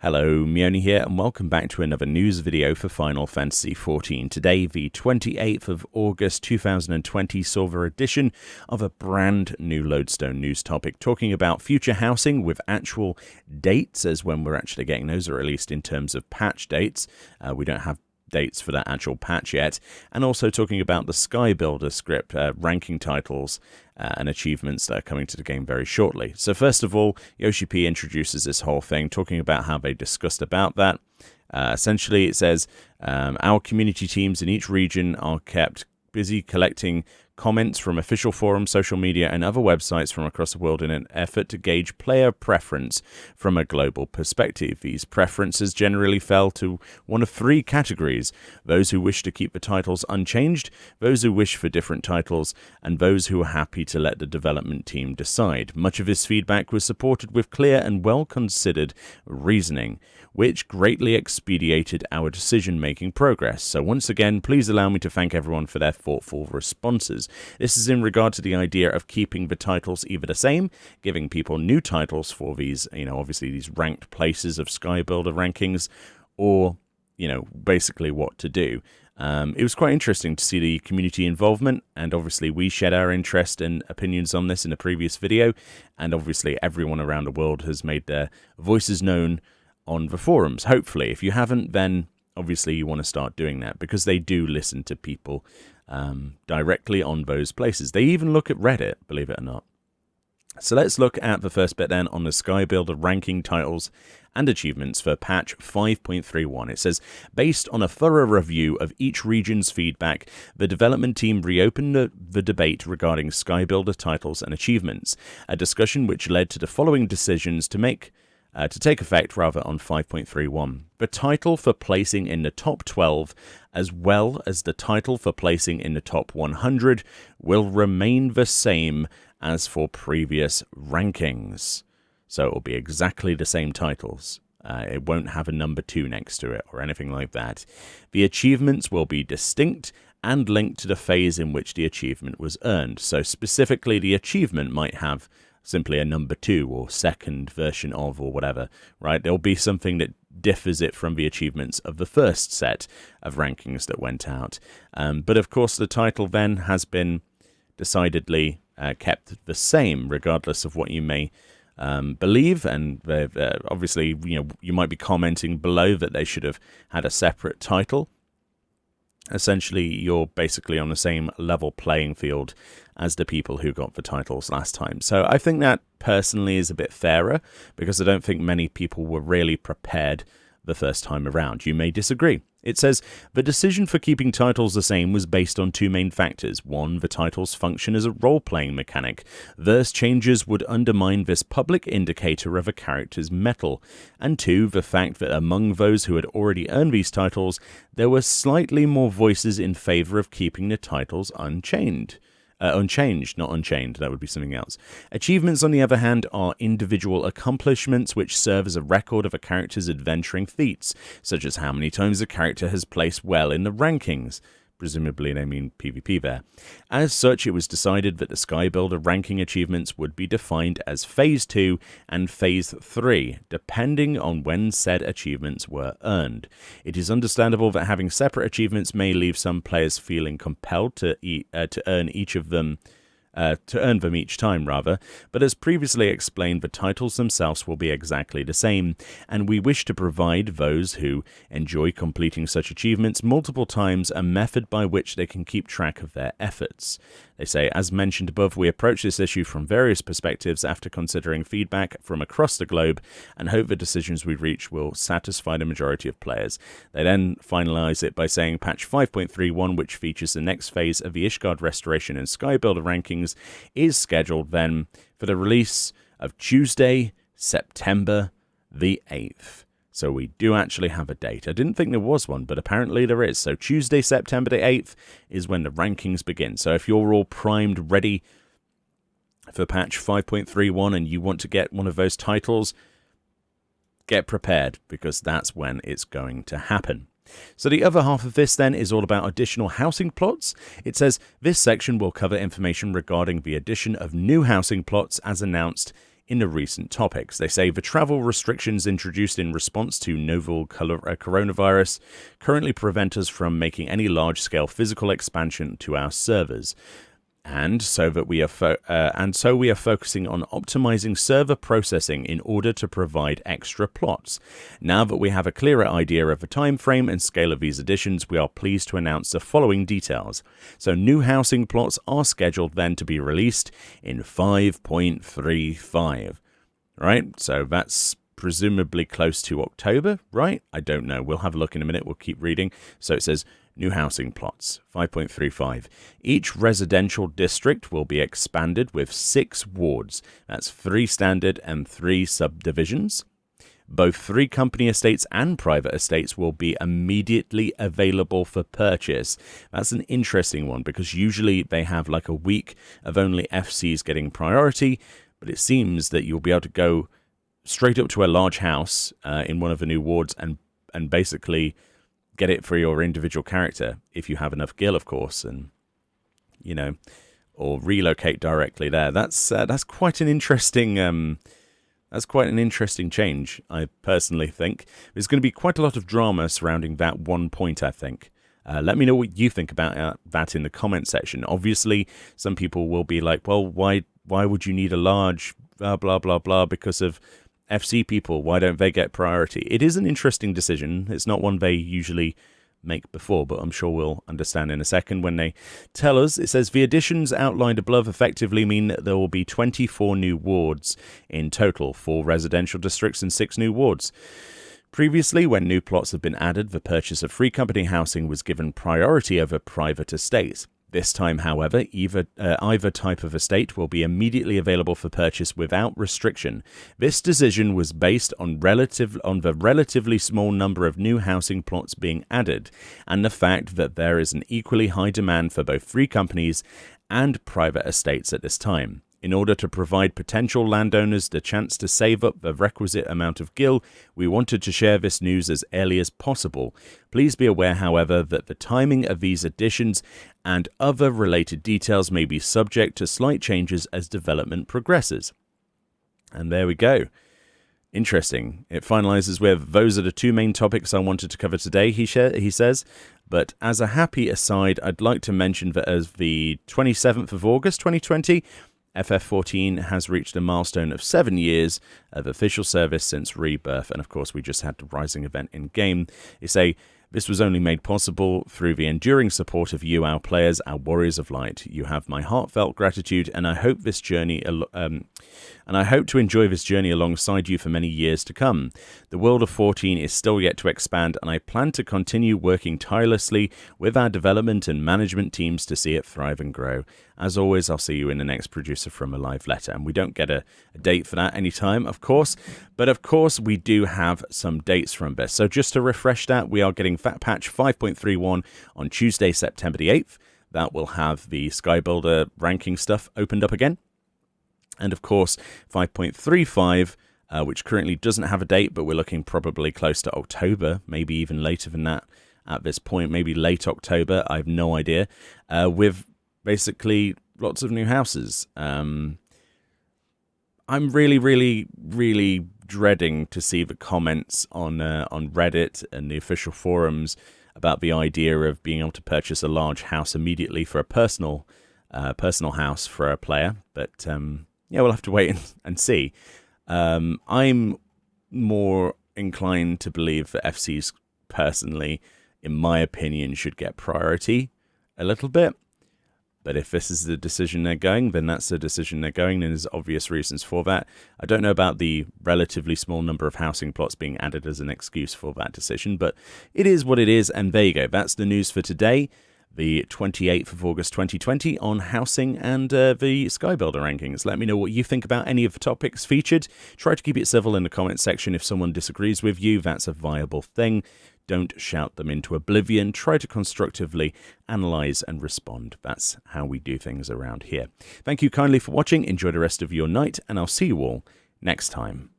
Hello, Meoni here, and welcome back to another news video for Final Fantasy XIV. Today, the 28th of August 2020, saw the addition of a brand new Lodestone news topic, talking about future housing with actual dates as when we're actually getting those, or at least in terms of patch dates. We don't have dates for that actual patch yet, and also talking about the Skybuilder script, ranking titles and achievements that are coming to the game very shortly. So first of all, Yoshi P introduces this whole thing, talking about how they discussed about that. Essentially, it says, our community teams in each region are kept busy collecting comments from official forums, social media, and other websites from across the world in an effort to gauge player preference from a global perspective. These preferences generally fell to one of three categories: those who wish to keep the titles unchanged, those who wish for different titles, and those who are happy to let the development team decide. Much of this feedback was supported with clear and well-considered reasoning, which greatly expedited our decision-making progress. So once again, please allow me to thank everyone for their thoughtful responses. This is in regard to the idea of keeping the titles either the same, giving people new titles for these, obviously these ranked places of Skybuilder rankings, or, basically what to do. It was quite interesting to see the community involvement, and obviously we shared our interest and opinions on this in a previous video, and obviously everyone around the world has made their voices known on the forums. Hopefully, if you haven't, then obviously you want to start doing that, because they do listen to people directly on those places. They even look at Reddit, believe it or not. So let's look at the first bit then on the Skybuilder ranking titles and achievements for patch 5.31. It says, based on a thorough review of each region's feedback, the development team reopened the debate regarding Skybuilder titles and achievements, a discussion which led to the following decisions to take effect on 5.31. The title for placing in the top 12, as well as the title for placing in the top 100, will remain the same as for previous rankings. So it will be exactly the same titles. It won't have a number 2 next to it or anything like that. The achievements will be distinct and linked to the phase in which the achievement was earned. So specifically, the achievement might have simply a number 2 or second version of, or whatever, right? There'll be something that differs it from the achievements of the first set of rankings that went out. But of course, the title then has been decidedly kept the same, regardless of what you may believe. And obviously, you might be commenting below that they should have had a separate title. Essentially, you're basically on the same level playing field as the people who got the titles last time. So I think that personally is a bit fairer, because I don't think many people were really prepared the first time around. You may disagree. It says, the decision for keeping titles the same was based on two main factors. One, the titles function as a role-playing mechanic. Thus, changes would undermine this public indicator of a character's mettle. And two, the fact that among those who had already earned these titles, there were slightly more voices in favor of keeping the titles unchanged, not unchained. That would be something else. Achievements, on the other hand, are individual accomplishments which serve as a record of a character's adventuring feats, such as how many times a character has placed well in the rankings. Presumably they mean PvP there. As such, it was decided that the Skybuilder ranking achievements would be defined as Phase 2 and Phase 3, depending on when said achievements were earned. It is understandable that having separate achievements may leave some players feeling compelled to earn them each time, but as previously explained, the titles themselves will be exactly the same, and we wish to provide those who enjoy completing such achievements multiple times a method by which they can keep track of their efforts. They say, as mentioned above, we approach this issue from various perspectives after considering feedback from across the globe, and hope the decisions we reach will satisfy the majority of players. They then finalize it by saying patch 5.31, which features the next phase of the Ishgard restoration and Skybuilder rankings, is scheduled then for the release of Tuesday, September the 8th. So we do actually have a date. I didn't think there was one, but apparently there is. So Tuesday, September the 8th is when the rankings begin. So if you're all primed, ready for patch 5.31 and you want to get one of those titles, get prepared, because that's when it's going to happen. So the other half of this then is all about additional housing plots. It says, this section will cover information regarding the addition of new housing plots as announced in the recent topics. They say the travel restrictions introduced in response to novel coronavirus currently prevent us from making any large-scale physical expansion to our servers. And so we are focusing on optimizing server processing in order to provide extra plots. Now that we have a clearer idea of the time frame and scale of these additions, we are pleased to announce the following details. So new housing plots are scheduled then to be released in 5.35. Right? So that's presumably close to October, right? I don't know. We'll have a look in a minute. We'll keep reading. So it says new housing plots, 5.35. Each residential district will be expanded with 6 wards. That's 3 standard and 3 subdivisions. Both 3 company estates and private estates will be immediately available for purchase. That's an interesting one because usually they have like a week of only FCs getting priority, but it seems that you'll be able to go straight up to a large house in one of the new wards and basically get it for your individual character if you have enough gil, of course, and or relocate directly there. That's quite an interesting change. I personally think there's going to be quite a lot of drama surrounding that one point. I think. Let me know what you think about that in the comment section. Obviously, some people will be like, "Well, why would you need a large blah blah blah blah because of FC people, why don't they get priority?" It is an interesting decision. It's not one they usually make before, but I'm sure we'll understand in a second when they tell us. It says the additions outlined above effectively mean that there will be 24 new wards in total, 4 residential districts and 6 new wards. Previously, when new plots have been added, the purchase of free company housing was given priority over private estates. This time, however, either type of estate will be immediately available for purchase without restriction. This decision was based on the relatively small number of new housing plots being added, and the fact that there is an equally high demand for both free companies and private estates at this time. In order to provide potential landowners the chance to save up the requisite amount of gil, we wanted to share this news as early as possible. Please be aware, however, that the timing of these additions and other related details may be subject to slight changes as development progresses. And there we go. Interesting. It finalizes with, those are the 2 main topics I wanted to cover today, he says. But as a happy aside, I'd like to mention that as the 27th of August 2020, FF14 has reached a milestone of 7 years of official service since rebirth, and of course we just had the Rising event in-game. They say, this was only made possible through the enduring support of you, our players, our warriors of light. You have my heartfelt gratitude, and I hope to enjoy this journey alongside you for many years to come. The world of 14 is still yet to expand, and I plan to continue working tirelessly with our development and management teams to see it thrive and grow. As always, I'll see you in the next Producer from a Live letter, and we don't get a date for that anytime, of course, but of course we do have some dates from this. So just to refresh that, we are getting Fat Patch 5.31 on Tuesday, September the 8th. That will have the Skybuilder ranking stuff opened up again. And of course, 5.35, which currently doesn't have a date, but we're looking probably close to October, maybe even later than that at this point, maybe late October, I have no idea, with basically lots of new houses. I'm really, really, really dreading to see the comments on Reddit and the official forums about the idea of being able to purchase a large house immediately for a personal house for a player, but yeah, we'll have to wait and see. I'm more inclined to believe that FCs personally, in my opinion, should get priority a little bit. But if this is the decision they're going, then that's the decision they're going, and there's obvious reasons for that. I don't know about the relatively small number of housing plots being added as an excuse for that decision, but it is what it is, and there you go. That's the news for today, the 28th of August 2020, on housing and the Skybuilder rankings. Let me know what you think about any of the topics featured. Try to keep it civil in the comments section. If someone disagrees with you, that's a viable thing. Don't shout them into oblivion. Try to constructively analyze and respond. That's how we do things around here. Thank you kindly for watching. Enjoy the rest of your night, and I'll see you all next time.